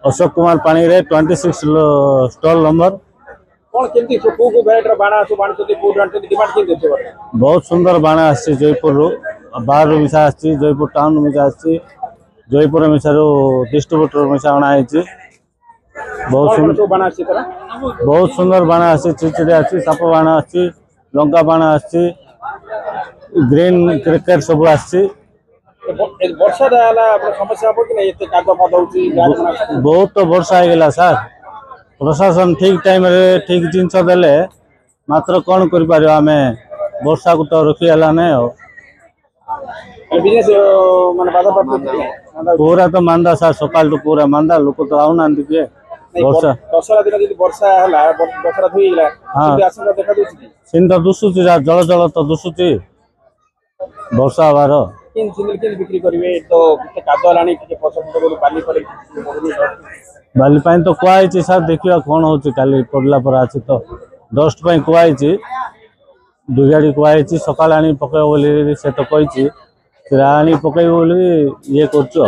अशोक कुमार पानी रे 26 stall number. कौन केमती को भेराइटर बाण आसु बाण तो को डिमांड केमती अछि बहुत सुंदर बाण आछि जयपुर रो बाहर मिसा आछि जयपुर टाउन मिसा आछि जयपुर मिसा रो डिस्ट्रीब्यूटर मिसा आना आछि बहुत सुंदर बाण आछि चिचिड़ी आछि साप बाण आछि लंका बाण आछि ग्रीन क्रिकेट सब आछि वर्षा दाला समस्या हो कि नहीं एते कागज फाद होची बहुत वर्षा हो गला सर प्रशासन ठीक टाइम रे ठीक जिनस देले मात्र कौन कर पारे आमे वर्षा को तो रखी हला नै हो बिजनेस माने बाधा प्राप्त पूरा तो मांदा सर सकाल तो पूरा मांदा लोक तो आउ नांदी के वर्षा दशरा दिन यदि वर्षा हला दशरा धोई गेला कि आशंका देखा दोछि सिंध दुसुची जल जल तो दुसुची वर्षा हवार किन सिंगल किन बिक्री करिवे तो के कादो लानी के पसंद करू बाली करे बाली पाइन तो कुआई छी सर देखियो कोन होची काली पडला पर आछि तो डस्ट पाइन कुआई छी दु गाड़ी कुआई छी सकाळ आनी पके बोली से तो कहि छी रानी पके बोली ये करछु।